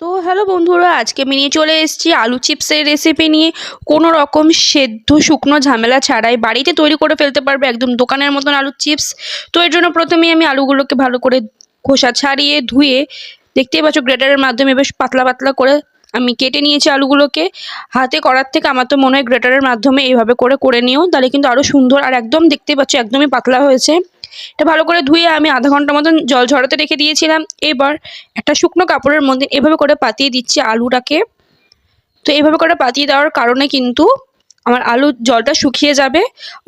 তো হ্যালো বন্ধুরা, আজকে আমি নিয়ে চলে এসেছি আলু চিপসের রেসিপি নিয়ে। কোনো রকম সেদ্ধ শুকনো ঝামেলা ছাড়াই বাড়িতে তৈরি করে ফেলতে পারবে একদম দোকানের মতন আলুর চিপস। তো এর জন্য প্রথমেই আমি আলুগুলোকে ভালো করে খোসা ছাড়িয়ে ধুয়ে, দেখতেই পাচ্ছ গ্রেটারের মাধ্যমে বেশ পাতলা পাতলা করে আমি কেটে নিয়েছি আলুগুলোকে। হাতে করার থেকে আমার তো মনে হয় গ্রেটারের মাধ্যমে এইভাবে করে করে নিও, তাহলে কিন্তু আরও সুন্দর। আর একদম দেখতেই পাচ্ছ একদমই পাতলা হয়েছে। এটা ভালো করে ধুয়ে আমি আধা ঘন্টা মতন জল ঝরাতে রেখে দিয়েছিলাম। এবার একটা শুকনো কাপড়ের মধ্যে এভাবে করে পাতিয়ে দিচ্ছি আলুটাকে। তো এইভাবে করে পাতিয়ে দেওয়ার কারণে কিন্তু আমার আলুর জলটা শুকিয়ে যাবে।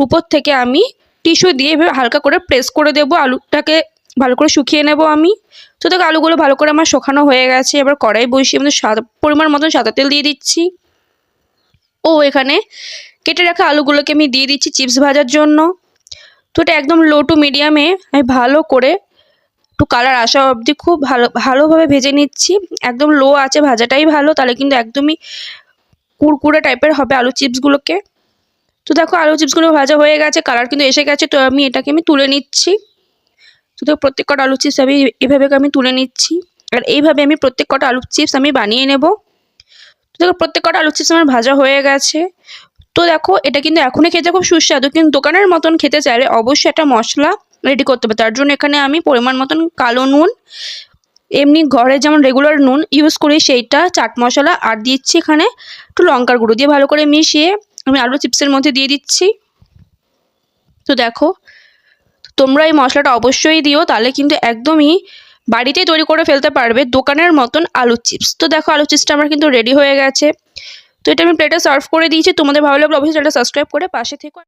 উপর থেকে আমি টিস্যু দিয়ে এভাবে হালকা করে প্রেস করে দেব, আলুটাকে ভালো করে শুকিয়ে নেব আমি। তো দেখো আলুগুলো ভালো করে আমার শুকানো হয়ে গেছে। এবার কড়াই বসিয়ে আমাদের পরিমাণ মতন সাদা তেল দিয়ে দিচ্ছি। ও এখানে কেটে রাখা আলুগুলোকে আমি দিয়ে দিচ্ছি চিপস ভাজার জন্য। তো এটা একদম লো টু মিডিয়ামে আমি ভালো করে একটু কালার আসা অবধি খুব ভালোভাবে ভেজে নিচ্ছি। একদম লো আছে ভাজাটাই ভালো, তাহলে কিন্তু একদমই কুড়কুড়ে টাইপের হবে আলু চিপসগুলোকে। তো দেখো আলু চিপসগুলো ভাজা হয়ে গেছে, কালার কিন্তু এসে গেছে। তো এটাকে আমি তুলে নিচ্ছি। তো দেখো প্রত্যেক কটা আলু চিপস এভাবে আমি তুলে নিচ্ছি। আর এইভাবে আমি প্রত্যেক কটা আলু চিপস আমি বানিয়ে নেব। তো দেখো প্রত্যেক কটা আলু চিপস আমার ভাজা হয়ে গেছে। তো দেখো এটা কিন্তু এখনই খেতে খুব সুস্বাদু, কিন্তু দোকানের মতন খেতে চাইলে অবশ্যই একটা মশলা রেডি করতে হবে। তার জন্য এখানে আমি পরিমাণ মতন কালো নুন, এমনি ঘরে যেমন রেগুলার নুন ইউজ করি সেইটা, চাট মশলা, আর দিচ্ছি এখানে একটু লঙ্কার গুঁড়ো দিয়ে ভালো করে মিশিয়ে আমি আলু চিপসের মধ্যে দিয়ে দিচ্ছি। তো দেখো তোমরা এই মশলাটা অবশ্যই দিও, তাহলে কিন্তু একদমই বাড়িতেই তৈরি করে ফেলতে পারবে দোকানের মতন আলু চিপস। তো দেখো আলু চিপসটা আমার কিন্তু রেডি হয়ে গেছে। তো এটা আমি প্লেটে সার্ভ করে দিয়েছি। তোমাদের ভালো লাগলে অবশ্যই চ্যানেলটা সাবস্ক্রাইব করে পাশে থেকো।